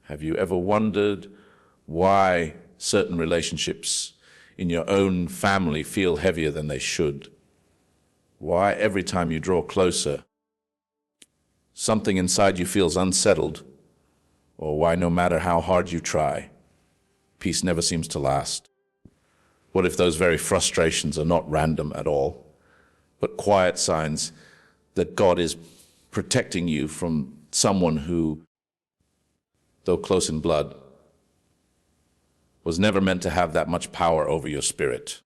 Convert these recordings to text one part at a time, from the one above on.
Have you ever wondered why certain relationships in your own family feel heavier than they should? Why every time you draw closer, something inside you feels unsettled? Or why no matter how hard you try, peace never seems to last? What if those very frustrations are not random at all, but quiet signs that God is protecting you from someone who, though close in blood, was never meant to have that much power over your spirit?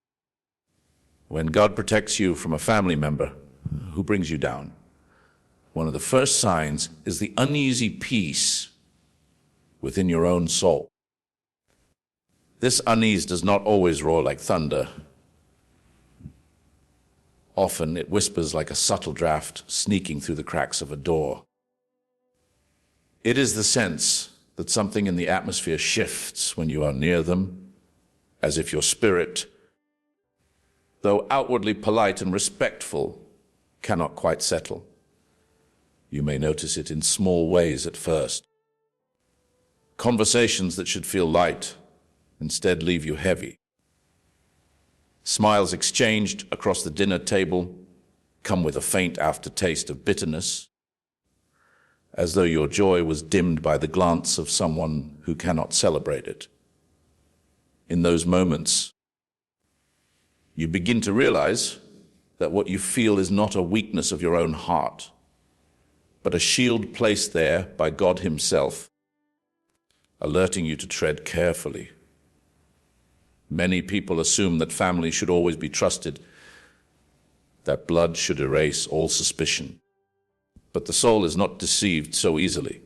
When God protects you from a family member who brings you down, one of the first signs is the uneasy peace within your own soul. This unease does not always roar like thunder. Often it whispers like a subtle draft sneaking through the cracks of a door. It is the sense that something in the atmosphere shifts when you are near them, as if your spirit, though outwardly polite and respectful, cannot quite settle. You may notice it in small ways at first. Conversations that should feel light instead leave you heavy. Smiles exchanged across the dinner table come with a faint aftertaste of bitterness, as though your joy was dimmed by the glance of someone who cannot celebrate it. In those moments, you begin to realize that what you feel is not a weakness of your own heart, but a shield placed there by God Himself, alerting you to tread carefully. Many people assume that family should always be trusted, that blood should erase all suspicion. But the soul is not deceived so easily.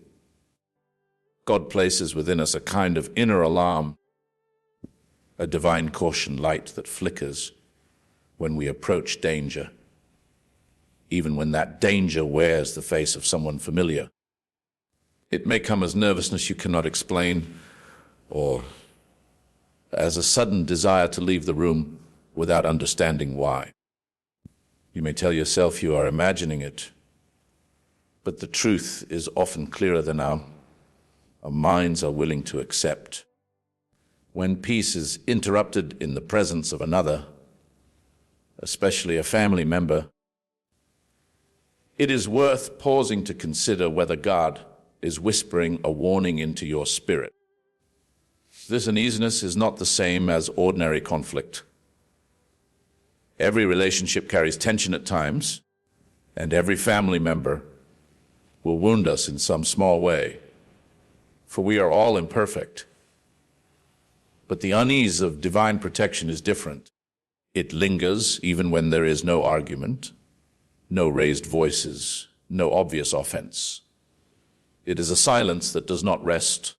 God places within us a kind of inner alarm, a divine caution light that flickers when we approach danger, even when that danger wears the face of someone familiar. It may come as nervousness you cannot explain, or as a sudden desire to leave the room without understanding why. You may tell yourself you are imagining it, but the truth is often clearer than our minds are willing to accept. When peace is interrupted in the presence of another, especially a family member, it is worth pausing to consider whether God is whispering a warning into your spirit. This uneasiness is not the same as ordinary conflict. Every relationship carries tension at times, and every family member will wound us in some small way, for we are all imperfect. But the unease of divine protection is different. It lingers even when there is no argument, no raised voices, no obvious offense. It is a silence that does not rest,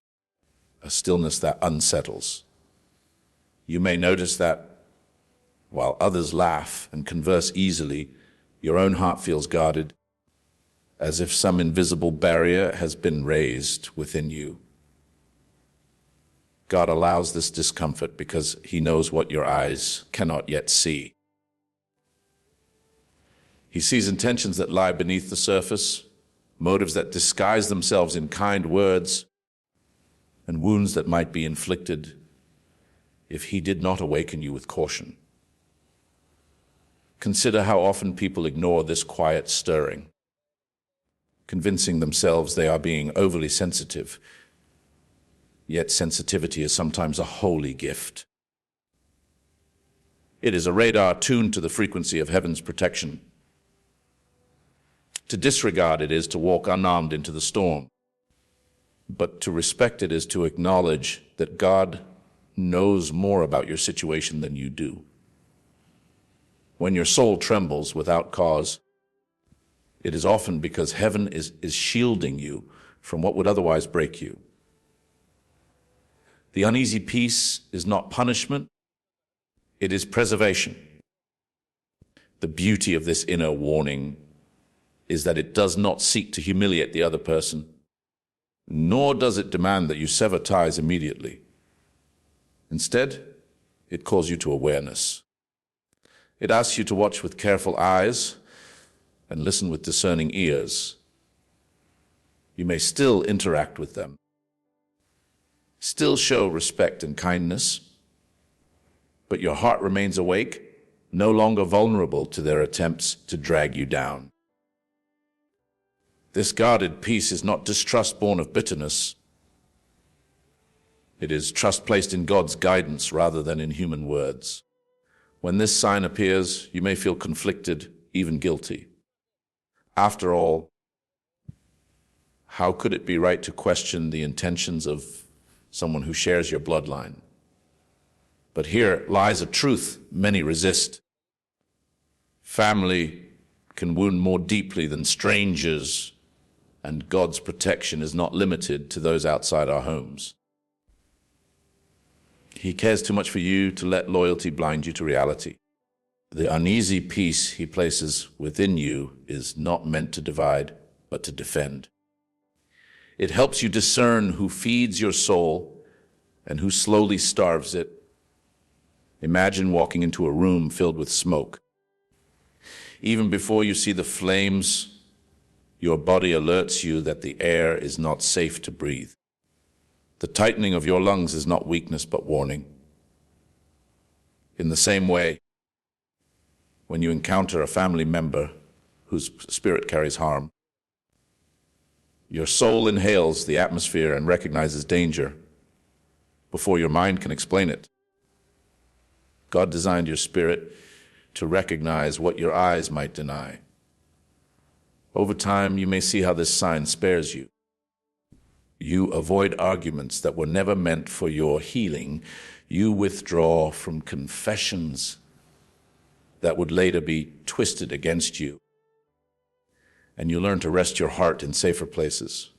a stillness that unsettles. You may notice that while others laugh and converse easily, your own heart feels guarded, as if some invisible barrier has been raised within you. God allows this discomfort because He knows what your eyes cannot yet see. He sees intentions that lie beneath the surface, motives that disguise themselves in kind words, and wounds that might be inflicted if He did not awaken you with caution. Consider how often people ignore this quiet stirring, convincing themselves they are being overly sensitive. Yet sensitivity is sometimes a holy gift. It is a radar tuned to the frequency of heaven's protection. To disregard it is to walk unarmed into the storm. But to respect it is to acknowledge that God knows more about your situation than you do. When your soul trembles without cause, it is often because heaven is shielding you from what would otherwise break you. The uneasy peace is not punishment, it is preservation. The beauty of this inner warning is that it does not seek to humiliate the other person, nor does it demand that you sever ties immediately. Instead, it calls you to awareness. It asks you to watch with careful eyes and listen with discerning ears. You may still interact with them, still show respect and kindness, but your heart remains awake, no longer vulnerable to their attempts to drag you down. This guarded peace is not distrust born of bitterness. It is trust placed in God's guidance rather than in human words. When this sign appears, you may feel conflicted, even guilty. After all, how could it be right to question the intentions of someone who shares your bloodline? But here lies a truth many resist. Family can wound more deeply than strangers, and God's protection is not limited to those outside our homes. He cares too much for you to let loyalty blind you to reality. The uneasy peace he places within you is not meant to divide, but to defend. It helps you discern who feeds your soul and who slowly starves it. Imagine walking into a room filled with smoke. Even before you see the flames, your body alerts you that the air is not safe to breathe. The tightening of your lungs is not weakness but warning. In the same way, when you encounter a family member whose spirit carries harm, your soul inhales the atmosphere and recognizes danger before your mind can explain it. God designed your spirit to recognize what your eyes might deny. Over time, you may see how this sign spares you. You avoid arguments that were never meant for your healing. You withdraw from confessions that would later be twisted against you. And you learn to rest your heart in safer places.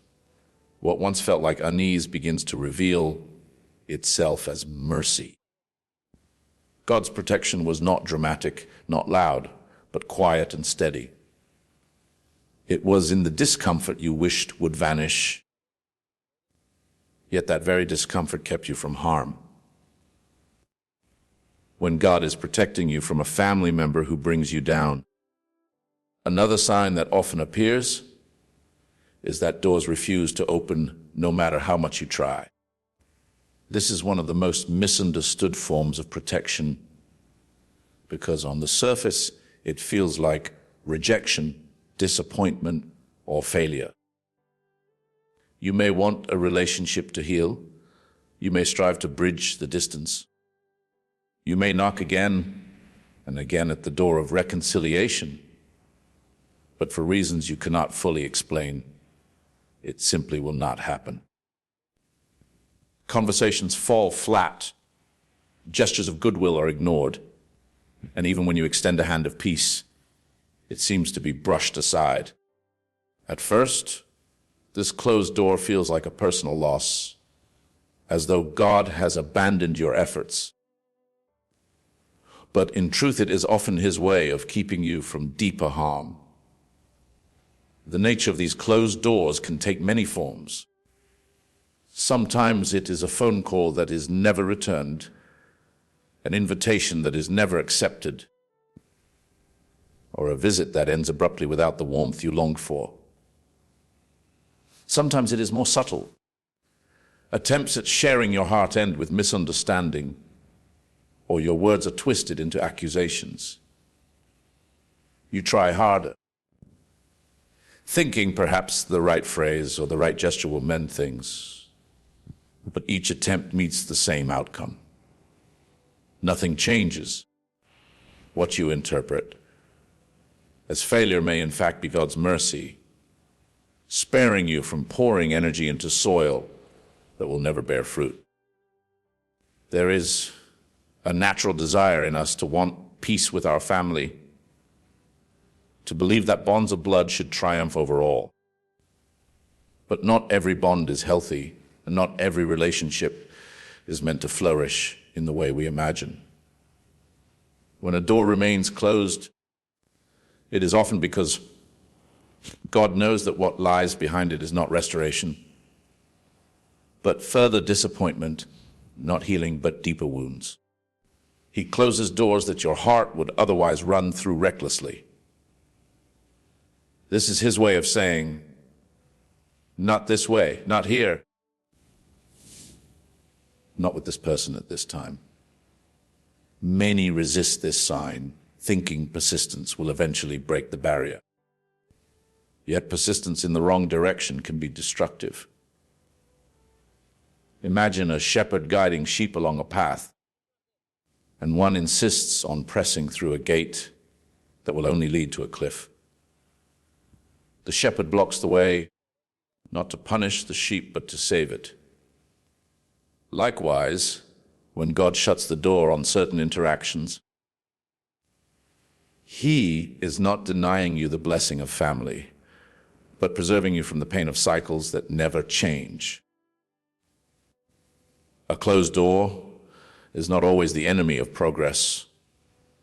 What once felt like unease begins to reveal itself as mercy. God's protection was not dramatic, not loud, but quiet and steady. It was in the discomfort you wished would vanish, yet that very discomfort kept you from harm. When God is protecting you from a family member who brings you down, another sign that often appears is that doors refuse to open no matter how much you try. This is one of the most misunderstood forms of protection because on the surface it feels like rejection, disappointment, or failure. You may want a relationship to heal. You may strive to bridge the distance. You may knock again and again at the door of reconciliation, but for reasons you cannot fully explain, it simply will not happen. Conversations fall flat. Gestures of goodwill are ignored. And even when you extend a hand of peace, it seems to be brushed aside. At first, this closed door feels like a personal loss, as though God has abandoned your efforts. But in truth, it is often his way of keeping you from deeper harm. The nature of these closed doors can take many forms. Sometimes it is a phone call that is never returned, an invitation that is never accepted, or a visit that ends abruptly without the warmth you longed for. Sometimes it is more subtle. Attempts at sharing your heart end with misunderstanding, or your words are twisted into accusations. You try harder, thinking perhaps the right phrase or the right gesture will mend things, but each attempt meets the same outcome. Nothing changes. What you interpret as failure may in fact be God's mercy, sparing you from pouring energy into soil that will never bear fruit. There is a natural desire in us to want peace with our family, to believe that bonds of blood should triumph over all. But not every bond is healthy, and not every relationship is meant to flourish in the way we imagine. When a door remains closed, it is often because God knows that what lies behind it is not restoration, but further disappointment, not healing, but deeper wounds. He closes doors that your heart would otherwise run through recklessly. This is his way of saying, not this way, not here. not with this person at this time. Many resist this sign, thinking persistence will eventually break the barrier. Yet persistence in the wrong direction can be destructive. Imagine a shepherd guiding sheep along a path, and one insists on pressing through a gate that will only lead to a cliff. The shepherd blocks the way, not to punish the sheep, but to save it. Likewise, when God shuts the door on certain interactions, He is not denying you the blessing of family, but preserving you from the pain of cycles that never change. A closed door is not always the enemy of progress.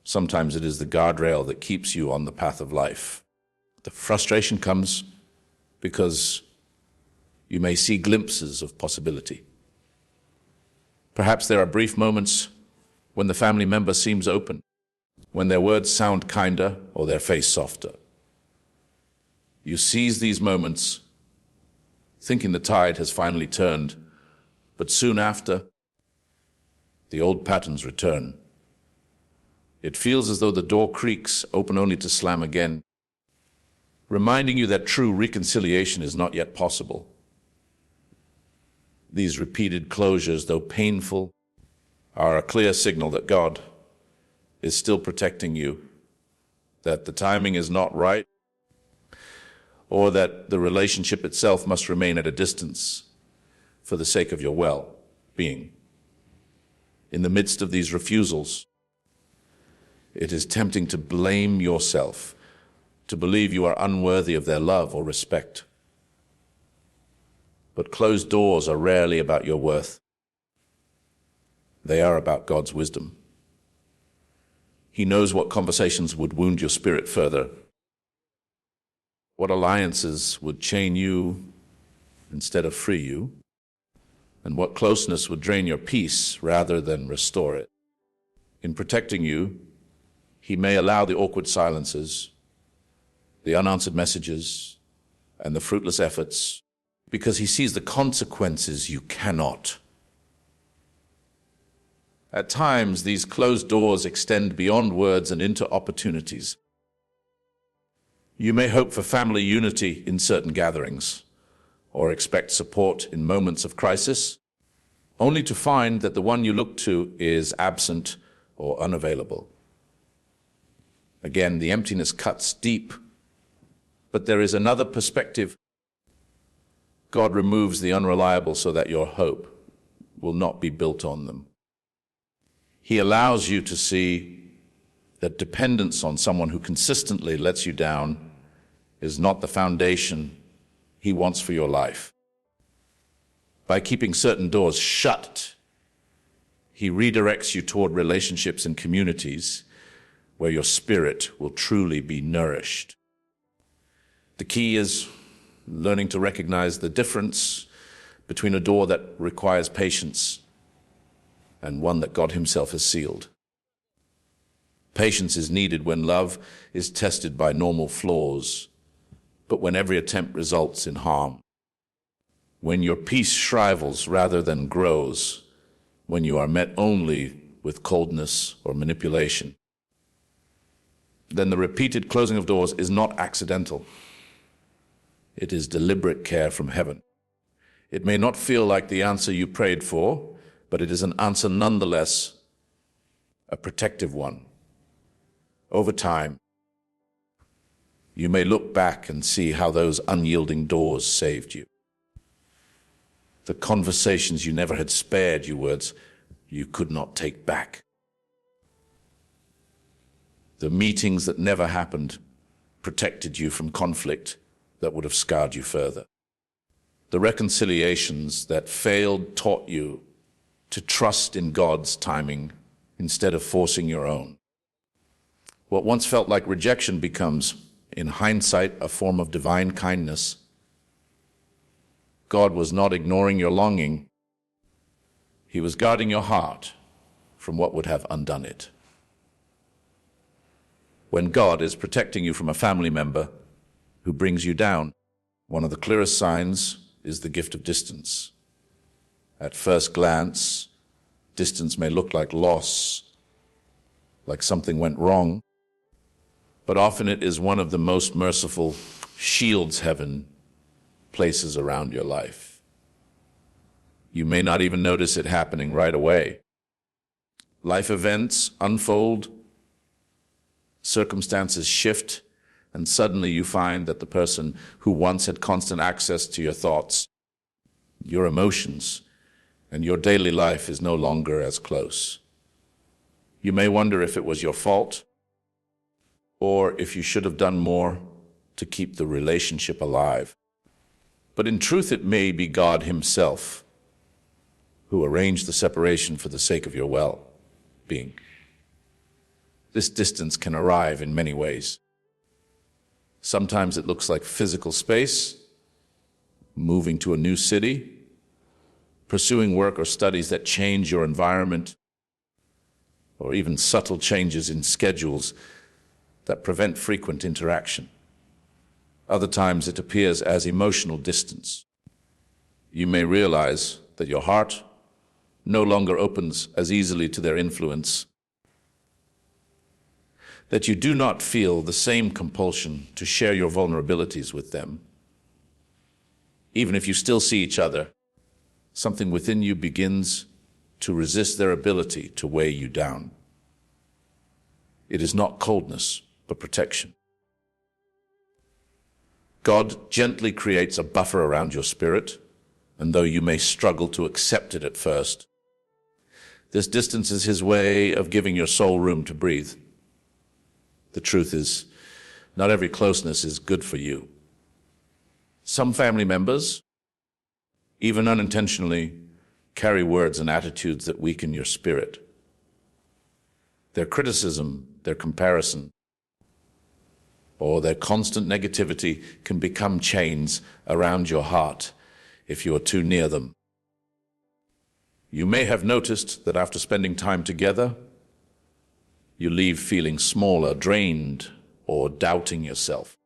Sometimes it is the guardrail that keeps you on the path of life. The frustration comes because you may see glimpses of possibility. Perhaps there are brief moments when the family member seems open, when their words sound kinder or their face softer. You seize these moments, thinking the tide has finally turned, but soon after, the old patterns return. It feels as though the door creaks, open only to slam again, reminding you that true reconciliation is not yet possible. These repeated closures, though painful, are a clear signal that God is still protecting you, that the timing is not right, or that the relationship itself must remain at a distance for the sake of your well-being. In the midst of these refusals, it is tempting to blame yourself, to believe you are unworthy of their love or respect. But closed doors are rarely about your worth. They are about God's wisdom. He knows what conversations would wound your spirit further, what alliances would chain you instead of free you, and what closeness would drain your peace rather than restore it. In protecting you, He may allow the awkward silences, the unanswered messages, and the fruitless efforts, because He sees the consequences you cannot. At times, these closed doors extend beyond words and into opportunities. You may hope for family unity in certain gatherings, or expect support in moments of crisis, only to find that the one you look to is absent or unavailable. Again, the emptiness cuts deep, but there is another perspective. God removes the unreliable so that your hope will not be built on them. He allows you to see that dependence on someone who consistently lets you down is not the foundation He wants for your life. By keeping certain doors shut, He redirects you toward relationships and communities where your spirit will truly be nourished. The key is learning to recognize the difference between a door that requires patience and one that God Himself has sealed. Patience is needed when love is tested by normal flaws, but when every attempt results in harm. When your peace shrivels rather than grows, when you are met only with coldness or manipulation, then the repeated closing of doors is not accidental. It is deliberate care from heaven. It may not feel like the answer you prayed for, but it is an answer nonetheless, a protective one. Over time, you may look back and see how those unyielding doors saved you. The conversations you never had spared you, words you could not take back. The meetings that never happened protected you from conflict that would have scarred you further. The reconciliations that failed taught you to trust in God's timing instead of forcing your own. What once felt like rejection becomes, in hindsight, a form of divine kindness. God was not ignoring your longing. He was guarding your heart from what would have undone it. When God is protecting you from a family member who brings you down, one of the clearest signs is the gift of distance. At first glance, Distance may look like loss, like something went wrong, but often it is one of the most merciful shields heaven places around your life. You may not even notice it happening right away. Life events unfold, circumstances shift, and suddenly you find that the person who once had constant access to your thoughts, your emotions, and your daily life is no longer as close. You may wonder if it was your fault, or if you should have done more to keep the relationship alive. But in truth, it may be God Himself who arranged the separation for the sake of your well-being. This distance can arrive in many ways. Sometimes it looks like physical space, moving to a new city, pursuing work or studies that change your environment, or even subtle changes in schedules that prevent frequent interaction. Other times it appears as emotional distance. You may realize that your heart no longer opens as easily to their influence, that you do not feel the same compulsion to share your vulnerabilities with them. Even if you still see each other, something within you begins to resist their ability to weigh you down. It is not coldness, but protection. God gently creates a buffer around your spirit, and though you may struggle to accept it at first, this distance is His way of giving your soul room to breathe. The truth is, not every closeness is good for you. Some family members, even unintentionally, carry words and attitudes that weaken your spirit. Their criticism, their comparison, or their constant negativity can become chains around your heart if you are too near them. You may have noticed that after spending time together, you leave feeling smaller, drained, or doubting yourself.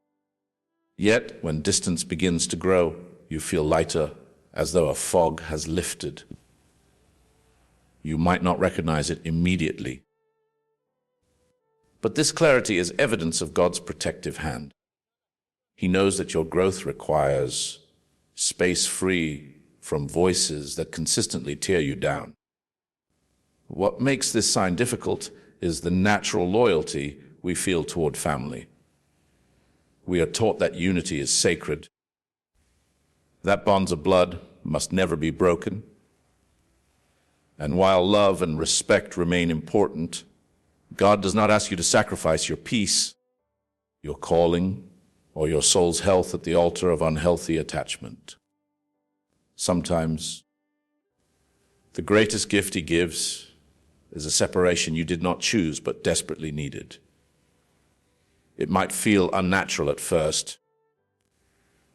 Yet, when distance begins to grow, you feel lighter, as though a fog has lifted. You might not recognize it immediately, but this clarity is evidence of God's protective hand. He knows that your growth requires space free from voices that consistently tear you down. What makes this sign difficult is the natural loyalty we feel toward family. We are taught that unity is sacred, that bonds of blood must never be broken. And while love and respect remain important, God does not ask you to sacrifice your peace, your calling, or your soul's health at the altar of unhealthy attachment. Sometimes, the greatest gift He gives is a separation you did not choose but desperately needed. It might feel unnatural at first,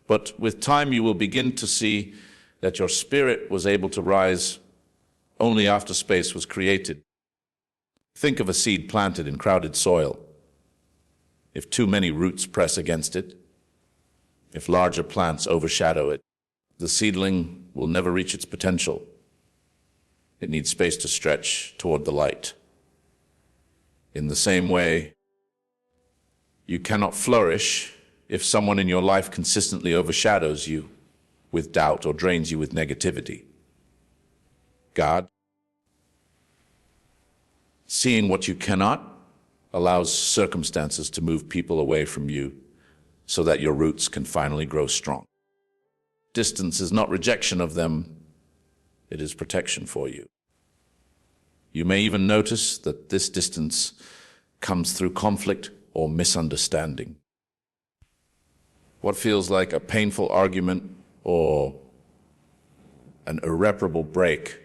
but with time you will begin to see that your spirit was able to rise only after space was created. Think of a seed planted in crowded soil. If too many roots press against it, if larger plants overshadow it, the seedling will never reach its potential. It needs space to stretch toward the light. In the same way, you cannot flourish if someone in your life consistently overshadows you with doubt or drains you with negativity. God, seeing what you cannot, allows circumstances to move people away from you so that your roots can finally grow strong. Distance is not rejection of them, it is protection for you. You may even notice that this distance comes through conflict or misunderstanding. What feels like a painful argument or an irreparable break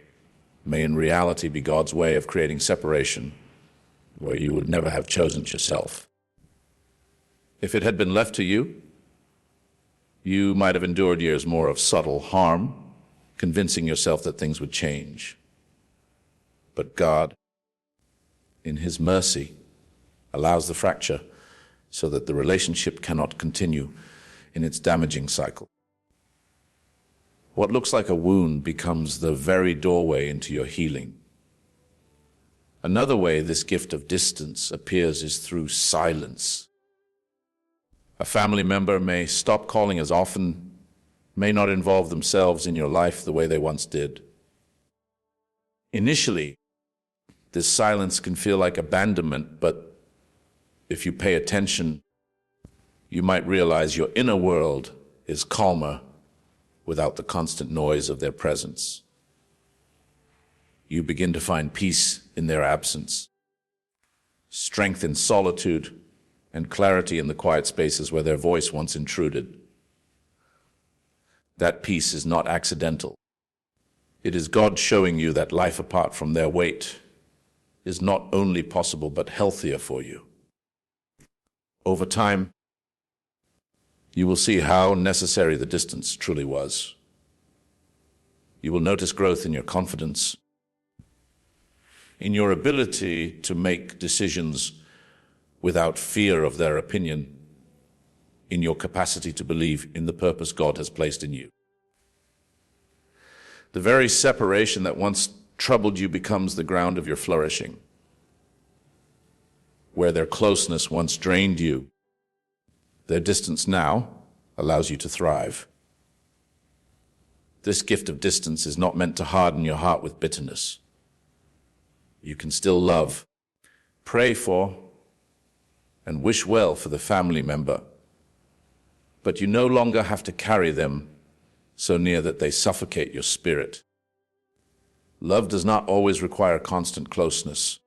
may in reality be God's way of creating separation where you would never have chosen it yourself. If it had been left to you, you might have endured years more of subtle harm, convincing yourself that things would change. But God, in His mercy, allows the fracture so that the relationship cannot continue in its damaging cycle. What looks like a wound becomes the very doorway into your healing. Another way this gift of distance appears is through silence. A family member may stop calling as often, may not involve themselves in your life the way they once did. Initially, this silence can feel like abandonment, but if you pay attention, you might realize your inner world is calmer without the constant noise of their presence. You begin to find peace in their absence, strength in solitude, and clarity in the quiet spaces where their voice once intruded. That peace is not accidental. It is God showing you that life apart from their weight is not only possible but healthier for you. Over time, you will see how necessary the distance truly was. You will notice growth in your confidence, in your ability to make decisions without fear of their opinion, in your capacity to believe in the purpose God has placed in you. The very separation that once troubled you becomes the ground of your flourishing. Where their closeness once drained you, their distance now allows you to thrive. This gift of distance is not meant to harden your heart with bitterness. You can still love, pray for, and wish well for the family member, but you no longer have to carry them so near that they suffocate your spirit. Love does not always require constant closeness.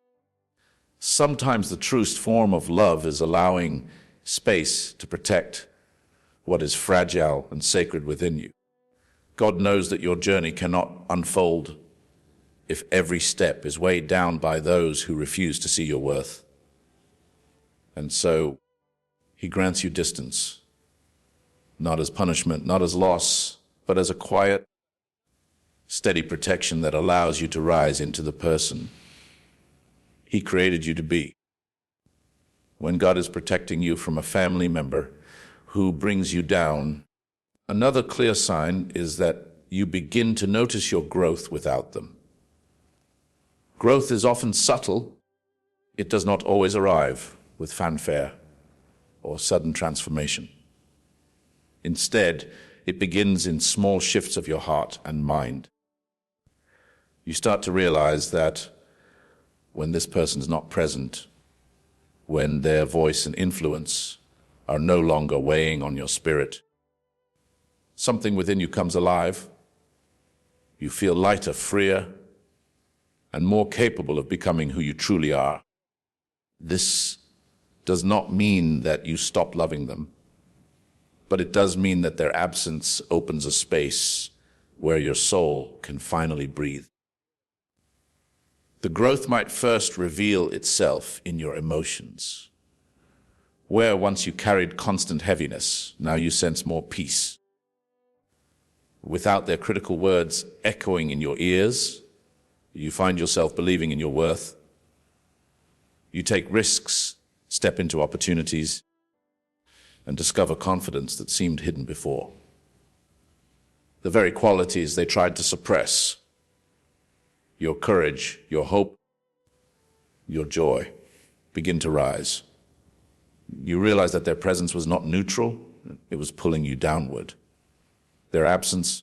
Sometimes the truest form of love is allowing space to protect what is fragile and sacred within you. God knows that your journey cannot unfold if every step is weighed down by those who refuse to see your worth. And so he grants you distance, not as punishment, not as loss, but as a quiet, steady protection that allows you to rise into the person he created you to be. When God is protecting you from a family member who brings you down, another clear sign is that you begin to notice your growth without them. Growth is often subtle. It does not always arrive with fanfare or sudden transformation. Instead, it begins in small shifts of your heart and mind. You start to realize that when this person is not present, when their voice and influence are no longer weighing on your spirit, something within you comes alive. You feel lighter, freer, and more capable of becoming who you truly are. This does not mean that you stop loving them, but it does mean that their absence opens a space where your soul can finally breathe. The growth might first reveal itself in your emotions. Where once you carried constant heaviness, now you sense more peace. Without their critical words echoing in your ears, you find yourself believing in your worth. You take risks, step into opportunities, and discover confidence that seemed hidden before. The very qualities they tried to suppress, your courage, your hope, your joy, begin to rise. You realize that their presence was not neutral, it was pulling you downward. Their absence,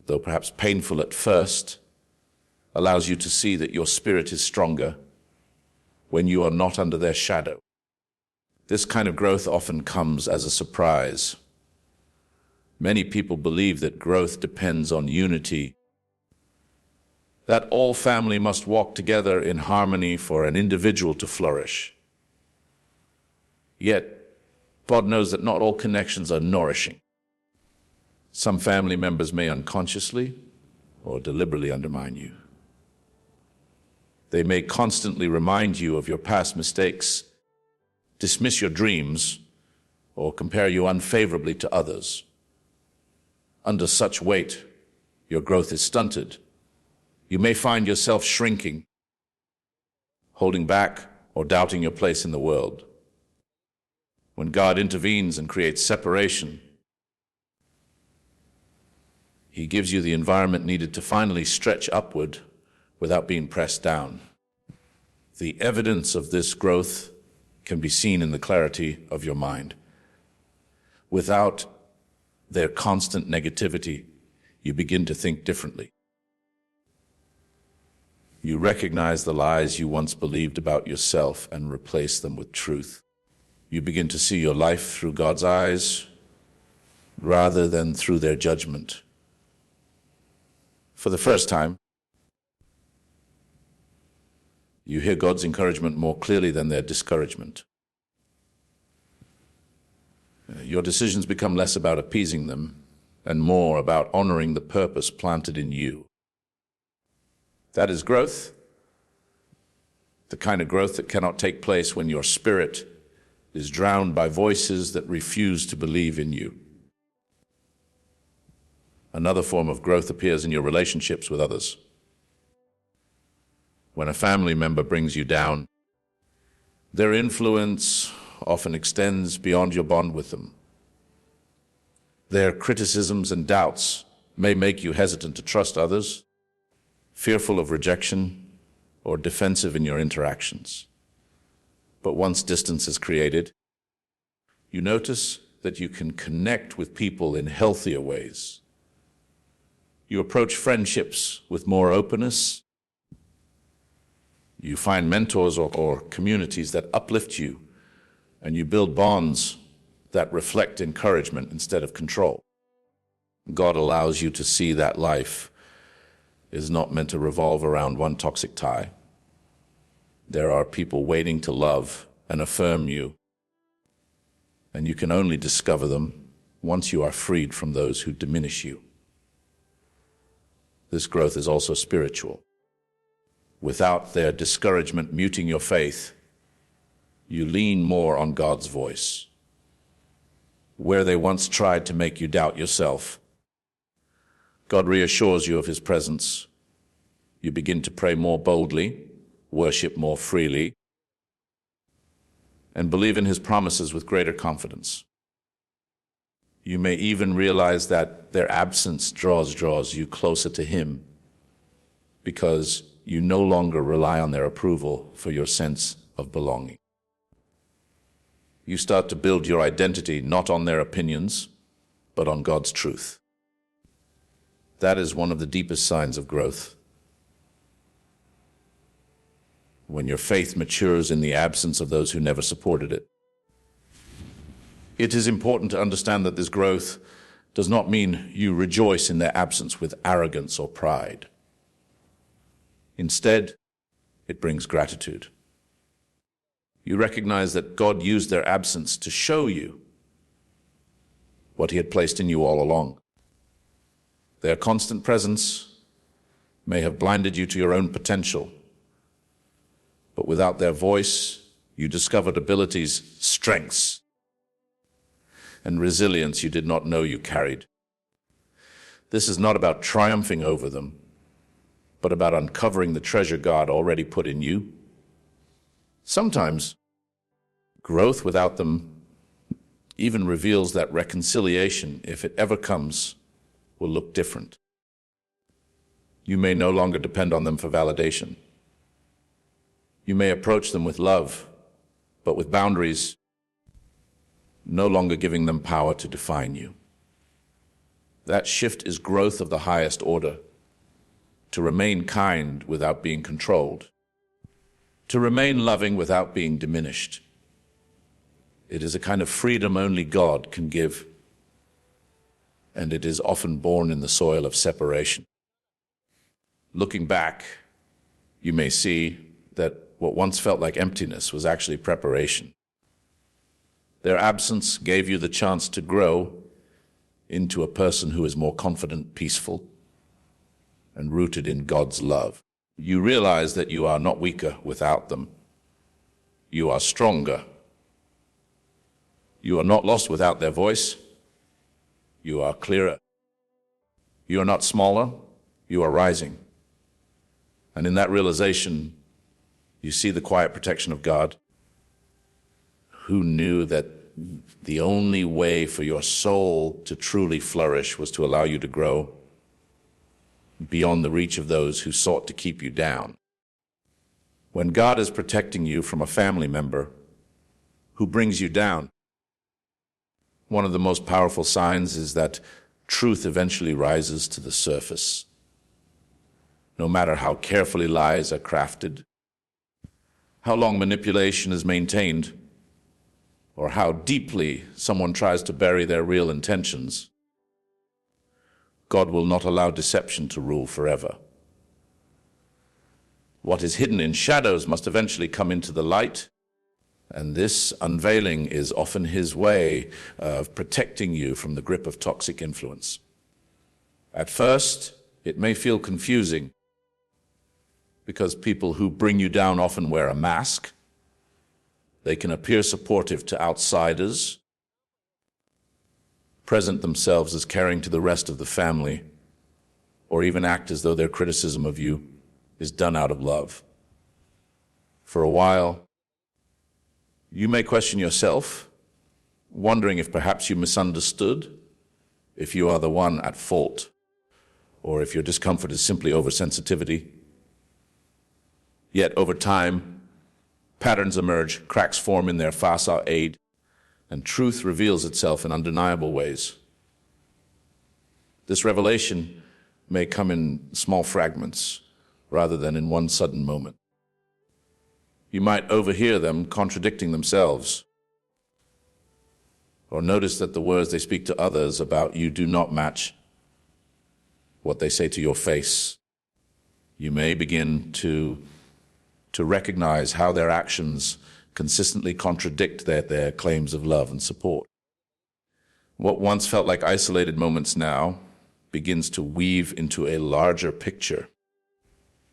though perhaps painful at first, allows you to see that your spirit is stronger when you are not under their shadow. This kind of growth often comes as a surprise. Many people believe that growth depends on unity, that all family must walk together in harmony for an individual to flourish. Yet, God knows that not all connections are nourishing. Some family members may unconsciously or deliberately undermine you. They may constantly remind you of your past mistakes, dismiss your dreams, or compare you unfavorably to others. Under such weight, your growth is stunted. You may find yourself shrinking, holding back, or doubting your place in the world. When God intervenes and creates separation, He gives you the environment needed to finally stretch upward without being pressed down. The evidence of this growth can be seen in the clarity of your mind. Without their constant negativity, you begin to think differently. You recognize the lies you once believed about yourself and replace them with truth. You begin to see your life through God's eyes rather than through their judgment. For the first time, you hear God's encouragement more clearly than their discouragement. Your decisions become less about appeasing them and more about honoring the purpose planted in you. That is growth, the kind of growth that cannot take place when your spirit is drowned by voices that refuse to believe in you. Another form of growth appears in your relationships with others. When a family member brings you down, their influence often extends beyond your bond with them. Their criticisms and doubts may make you hesitant to trust others, fearful of rejection, or defensive in your interactions. But once distance is created, you notice that you can connect with people in healthier ways. You approach friendships with more openness. You find mentors or communities that uplift you, and you build bonds that reflect encouragement instead of control. God allows you to see that life is not meant to revolve around one toxic tie. There are people waiting to love and affirm you, and you can only discover them once you are freed from those who diminish you. This growth is also spiritual. Without their discouragement muting your faith, you lean more on God's voice. Where they once tried to make you doubt yourself, God reassures you of his presence. You begin to pray more boldly, worship more freely, and believe in his promises with greater confidence. You may even realize that their absence draws you closer to him, because you no longer rely on their approval for your sense of belonging. You start to build your identity not on their opinions, but on God's truth. That is one of the deepest signs of growth. When your faith matures in the absence of those who never supported it. It is important to understand that this growth does not mean you rejoice in their absence with arrogance or pride. Instead, it brings gratitude. You recognize that God used their absence to show you what he had placed in you all along. Their constant presence may have blinded you to your own potential, but without their voice, you discovered abilities, strengths, and resilience you did not know you carried. This is not about triumphing over them, but about uncovering the treasure God already put in you. Sometimes, growth without them even reveals that reconciliation, if it ever comes, will look different. You may no longer depend on them for validation. You may approach them with love, but with boundaries, no longer giving them power to define you. That shift is growth of the highest order, to remain kind without being controlled, to remain loving without being diminished. It is a kind of freedom only God can give, and it is often born in the soil of separation. Looking back, you may see that what once felt like emptiness was actually preparation. Their absence gave you the chance to grow into a person who is more confident, peaceful, and rooted in God's love. You realize that you are not weaker without them. You are stronger. You are not lost without their voice. You are clearer. You are not smaller. You are rising. And in that realization, you see the quiet protection of God, who knew that the only way for your soul to truly flourish was to allow you to grow. beyond the reach of those who sought to keep you down. When God is protecting you from a family member who brings you down, one of the most powerful signs is that truth eventually rises to the surface. No matter how carefully lies are crafted, how long manipulation is maintained, or how deeply someone tries to bury their real intentions, God will not allow deception to rule forever. What is hidden in shadows must eventually come into the light, and this unveiling is often His way of protecting you from the grip of toxic influence. At first, it may feel confusing because people who bring you down often wear a mask. They can appear supportive to outsiders, present themselves as caring to the rest of the family, or even act as though their criticism of you is done out of love. For a while, you may question yourself, wondering if perhaps you misunderstood, if you are the one at fault, or if your discomfort is simply oversensitivity. Yet over time, patterns emerge, cracks form in their facade, and truth reveals itself in undeniable ways. This revelation may come in small fragments rather than in one sudden moment. You might overhear them contradicting themselves, or notice that the words they speak to others about you do not match what they say to your face. You may begin to recognize how their actions consistently contradict their claims of love and support. What once felt like isolated moments now begins to weave into a larger picture,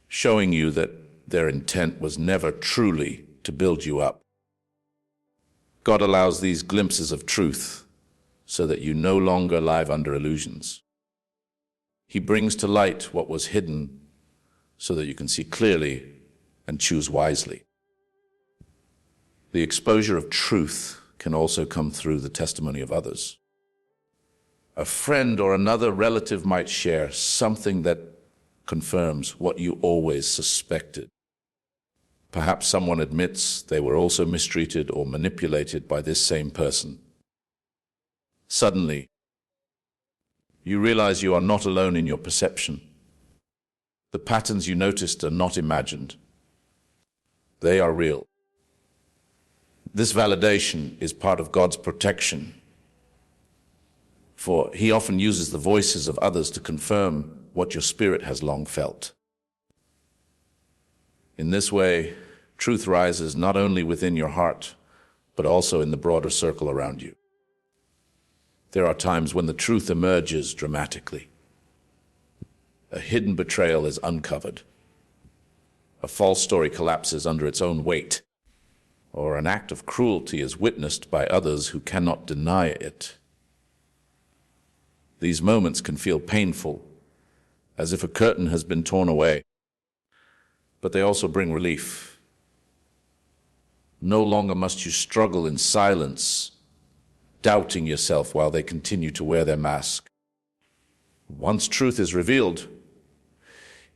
showing you that their intent was never truly to build you up. God allows these glimpses of truth so that you no longer live under illusions. He brings to light what was hidden so that you can see clearly and choose wisely. The exposure of truth can also come through the testimony of others. A friend or another relative might share something that confirms what you always suspected. Perhaps someone admits they were also mistreated or manipulated by this same person. Suddenly, you realize you are not alone in your perception. The patterns you noticed are not imagined. They are real. This validation is part of God's protection, for He often uses the voices of others to confirm what your spirit has long felt. In this way, truth rises not only within your heart, but also in the broader circle around you. There are times when the truth emerges dramatically. A hidden betrayal is uncovered. A false story collapses under its own weight, or an act of cruelty is witnessed by others who cannot deny it. These moments can feel painful, as if a curtain has been torn away, but they also bring relief. No longer must you struggle in silence, doubting yourself while they continue to wear their mask. Once truth is revealed,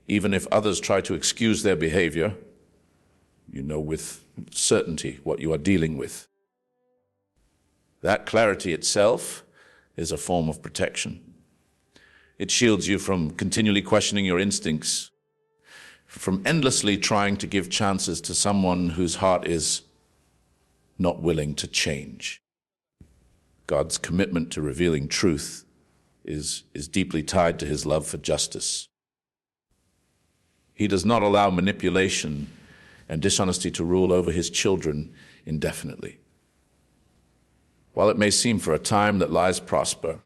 even if others try to excuse their behavior, you know with certainty what you are dealing with. That clarity itself is a form of protection. It shields you from continually questioning your instincts, from endlessly trying to give chances to someone whose heart is not willing to change. God's commitment to revealing truth is deeply tied to His love for justice. He does not allow manipulation and dishonesty to rule over His children indefinitely. While it may seem for a time that lies prosper,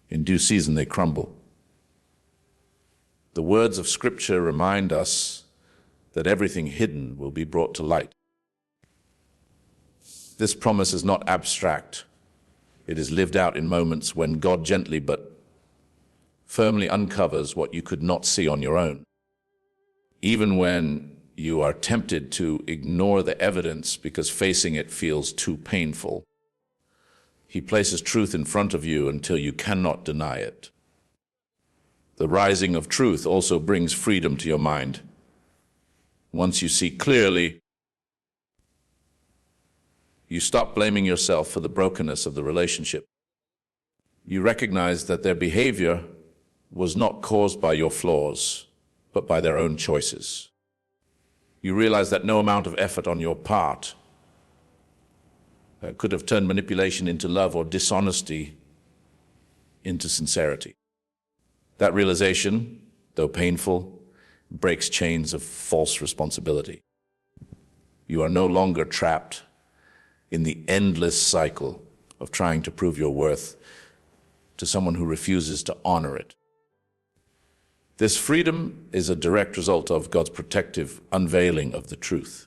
in due season they crumble. The words of Scripture remind us that everything hidden will be brought to light. This promise is not abstract. It is lived out in moments when God gently but firmly uncovers what you could not see on your own. Even when you are tempted to ignore the evidence because facing it feels too painful, He places truth in front of you until you cannot deny it. The rising of truth also brings freedom to your mind. Once you see clearly, you stop blaming yourself for the brokenness of the relationship. You recognize that their behavior was not caused by your flaws, but by their own choices. You realize that no amount of effort on your part could have turned manipulation into love or dishonesty into sincerity. That realization, though painful, breaks chains of false responsibility. You are no longer trapped in the endless cycle of trying to prove your worth to someone who refuses to honor it. This freedom is a direct result of God's protective unveiling of the truth.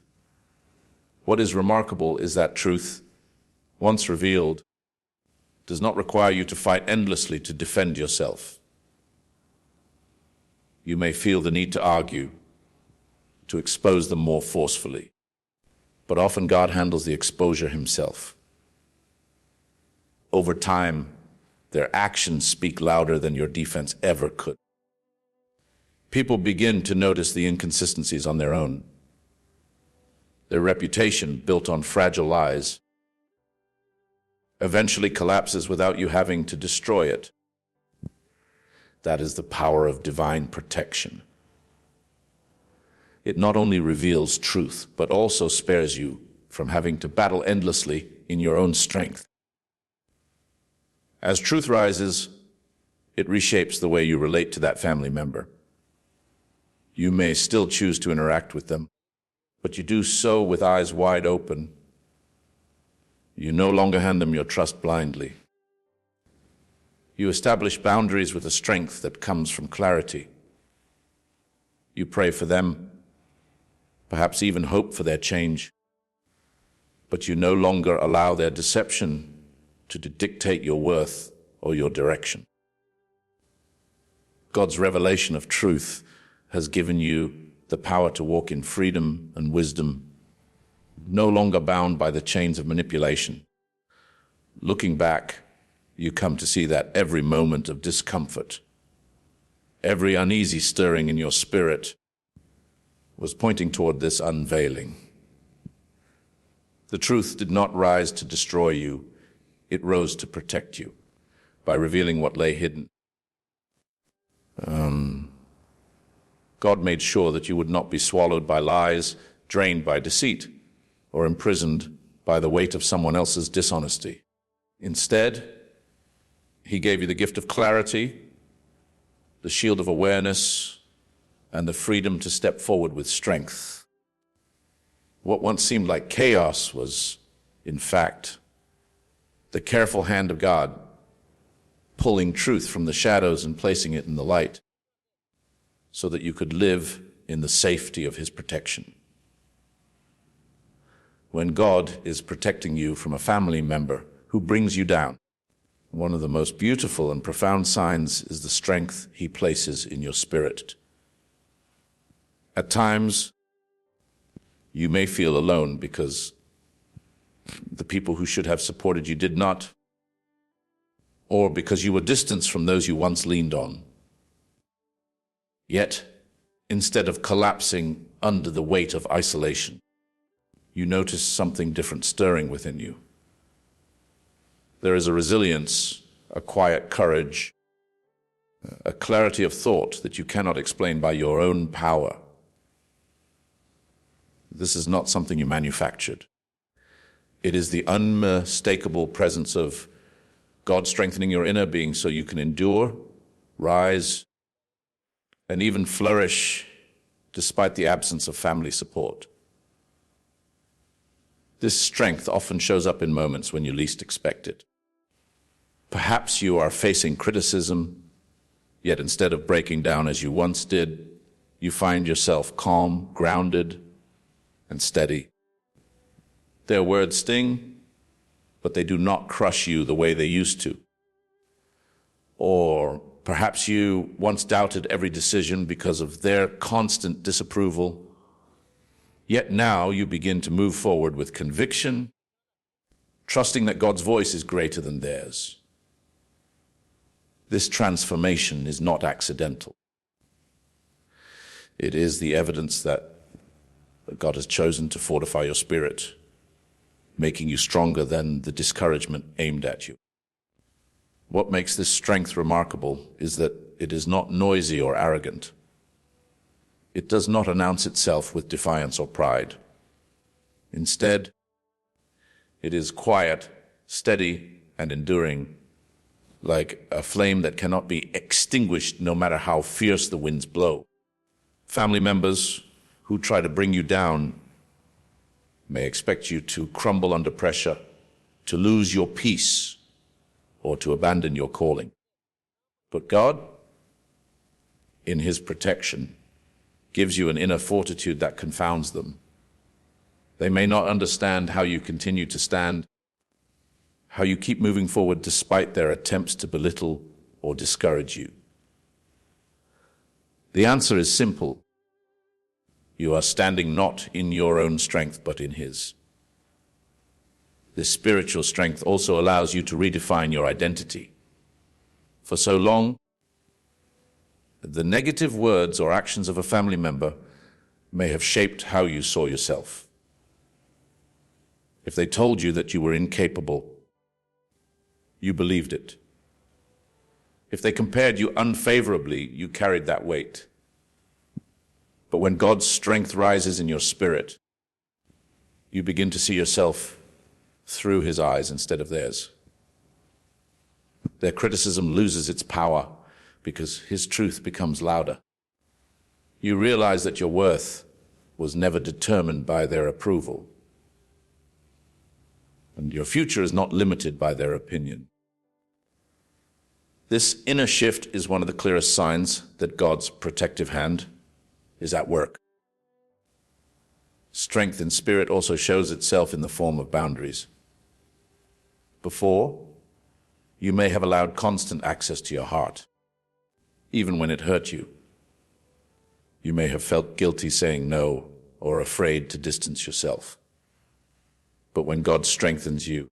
What is remarkable is that truth, once revealed, does not require you to fight endlessly to defend yourself. You may feel the need to argue, to expose them more forcefully, but often God handles the exposure himself. Over time, their actions speak louder than your defense ever could. People begin to notice the inconsistencies on their own. Their reputation, built on fragile lies, eventually collapses without you having to destroy it. That is the power of divine protection. It not only reveals truth, but also spares you from having to battle endlessly in your own strength. As truth rises, it reshapes the way you relate to that family member. You may still choose to interact with them, but you do so with eyes wide open. You no longer hand them your trust blindly. You establish boundaries with a strength that comes from clarity. You pray for them, perhaps even hope for their change, but you no longer allow their deception to dictate your worth or your direction. God's revelation of truth has given you the power to walk in freedom and wisdom, no longer bound by the chains of manipulation. Looking back, you come to see that every moment of discomfort, every uneasy stirring in your spirit was pointing toward this unveiling. The truth did not rise to destroy you, it rose to protect you by revealing what lay hidden. God made sure that you would not be swallowed by lies, drained by deceit, or imprisoned by the weight of someone else's dishonesty. Instead, he gave you the gift of clarity, the shield of awareness, and the freedom to step forward with strength. What once seemed like chaos was, in fact, the careful hand of God pulling truth from the shadows and placing it in the light so that you could live in the safety of his protection. When God is protecting you from a family member who brings you down, one of the most beautiful and profound signs is the strength he places in your spirit. At times, you may feel alone because the people who should have supported you did not, or because you were distanced from those you once leaned on. Yet, instead of collapsing under the weight of isolation, you notice something different stirring within you. There is a resilience, a quiet courage, a clarity of thought that you cannot explain by your own power. This is not something you manufactured. It is the unmistakable presence of God strengthening your inner being so you can endure, rise, and even flourish despite the absence of family support. This strength often shows up in moments when you least expect it. Perhaps you are facing criticism, yet instead of breaking down as you once did, you find yourself calm, grounded, and steady. Their words sting, but they do not crush you the way they used to. Or perhaps you once doubted every decision because of their constant disapproval, yet now you begin to move forward with conviction, trusting that God's voice is greater than theirs. This transformation is not accidental. It is the evidence that God has chosen to fortify your spirit, making you stronger than the discouragement aimed at you. What makes this strength remarkable is that it is not noisy or arrogant. It does not announce itself with defiance or pride. Instead, it is quiet, steady, and enduring, like a flame that cannot be extinguished no matter how fierce the winds blow. Family members who try to bring you down may expect you to crumble under pressure, to lose your peace, or to abandon your calling. But God, in His protection, gives you an inner fortitude that confounds them. They may not understand how you continue to stand, how you keep moving forward despite their attempts to belittle or discourage you. The answer is simple. You are standing not in your own strength, but in His. This spiritual strength also allows you to redefine your identity. For so long, the negative words or actions of a family member may have shaped how you saw yourself. If they told you that you were incapable, you believed it. If they compared you unfavorably, you carried that weight. But when God's strength rises in your spirit, you begin to see yourself through His eyes instead of theirs. Their criticism loses its power because His truth becomes louder. You realize that your worth was never determined by their approval, and your future is not limited by their opinion. This inner shift is one of the clearest signs that God's protective hand is at work. Strength in spirit also shows itself in the form of boundaries. Before, you may have allowed constant access to your heart, even when it hurt you. You may have felt guilty saying no or afraid to distance yourself. But when God strengthens you,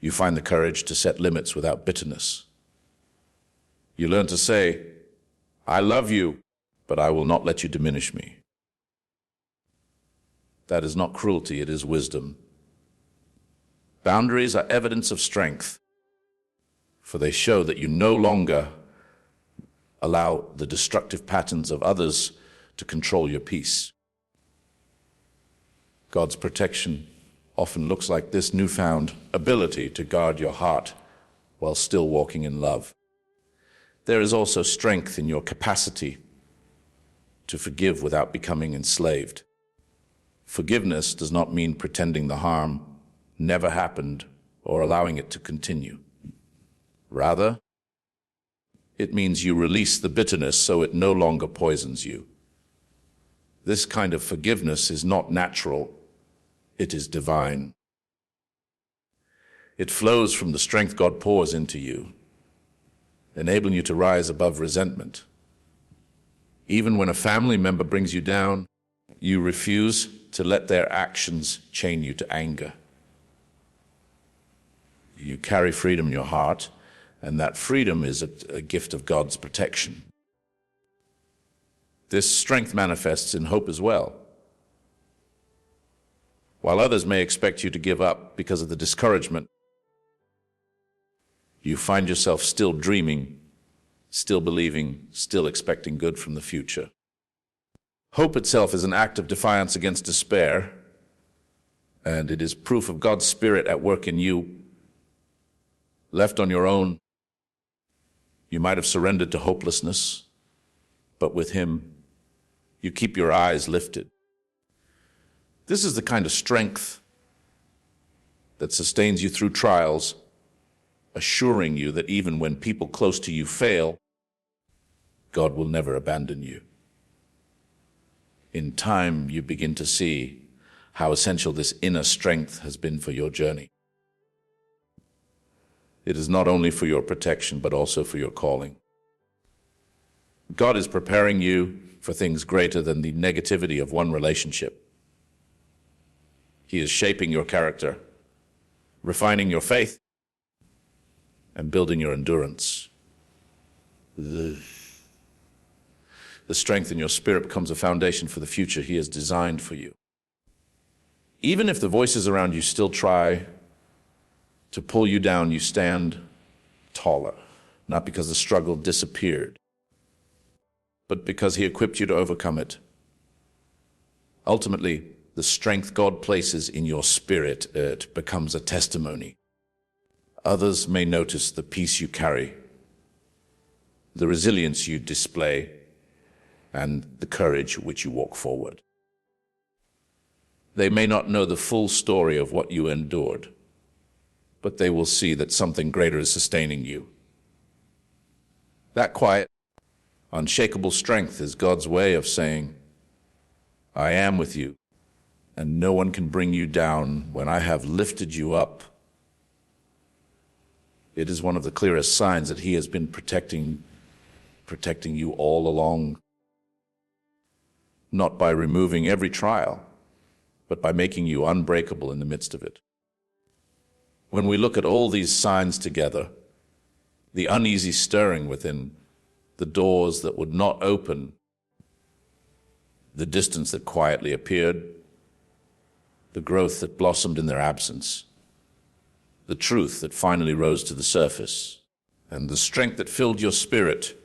you find the courage to set limits without bitterness. You learn to say, "I love you, but I will not let you diminish me." That is not cruelty, it is wisdom. Boundaries are evidence of strength, for they show that you no longer allow the destructive patterns of others to control your peace. God's protection often looks like this newfound ability to guard your heart while still walking in love. There is also strength in your capacity to forgive without becoming enslaved. Forgiveness does not mean pretending the harm never happened or allowing it to continue. Rather, it means you release the bitterness so it no longer poisons you. This kind of forgiveness is not natural, it is divine. It flows from the strength God pours into you, enabling you to rise above resentment. Even when a family member brings you down, you refuse to let their actions chain you to anger. You carry freedom in your heart, and that freedom is a gift of God's protection. This strength manifests in hope as well. While others may expect you to give up because of the discouragement, you find yourself still dreaming, still believing, still expecting good from the future. Hope itself is an act of defiance against despair, and it is proof of God's Spirit at work in you. Left on your own, you might have surrendered to hopelessness, but with Him, you keep your eyes lifted. This is the kind of strength that sustains you through trials, assuring you that even when people close to you fail, God will never abandon you. In time, you begin to see how essential this inner strength has been for your journey. It is not only for your protection, but also for your calling. God is preparing you for things greater than the negativity of one relationship. He is shaping your character, refining your faith, and building your endurance. The strength in your spirit becomes a foundation for the future He has designed for you. Even if the voices around you still try to pull you down, you stand taller, not because the struggle disappeared, but because He equipped you to overcome it. Ultimately, the strength God places in your spirit, it becomes a testimony. Others may notice the peace you carry, the resilience you display, and the courage with which you walk forward. They may not know the full story of what you endured, but they will see that something greater is sustaining you. That quiet, unshakable strength is God's way of saying, I am with you, and no one can bring you down when I have lifted you up. It is one of the clearest signs that He has been protecting you all along, not by removing every trial, but by making you unbreakable in the midst of it. When we look at all these signs together, the uneasy stirring within, the doors that would not open, the distance that quietly appeared, the growth that blossomed in their absence, the truth that finally rose to the surface, and the strength that filled your spirit,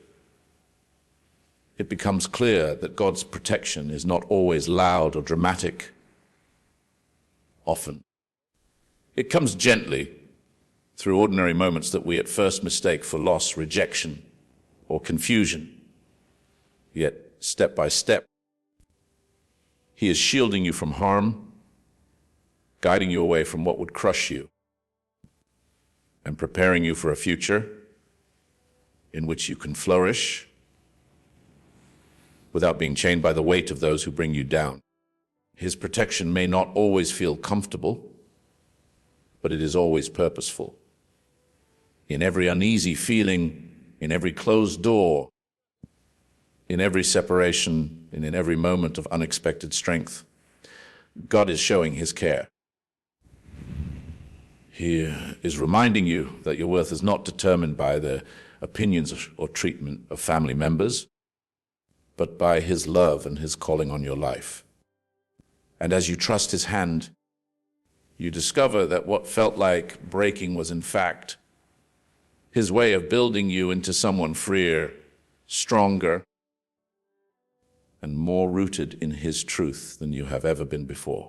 it becomes clear that God's protection is not always loud or dramatic. Often, it comes gently through ordinary moments that we at first mistake for loss, rejection, or confusion. Yet, step by step, He is shielding you from harm, guiding you away from what would crush you, and preparing you for a future in which you can flourish without being chained by the weight of those who bring you down. His protection may not always feel comfortable, but it is always purposeful. In every uneasy feeling, in every closed door, in every separation, and in every moment of unexpected strength, God is showing His care. He is reminding you that your worth is not determined by the opinions or treatment of family members, but by His love and His calling on your life. And as you trust His hand, you discover that what felt like breaking was in fact His way of building you into someone freer, stronger, and more rooted in His truth than you have ever been before.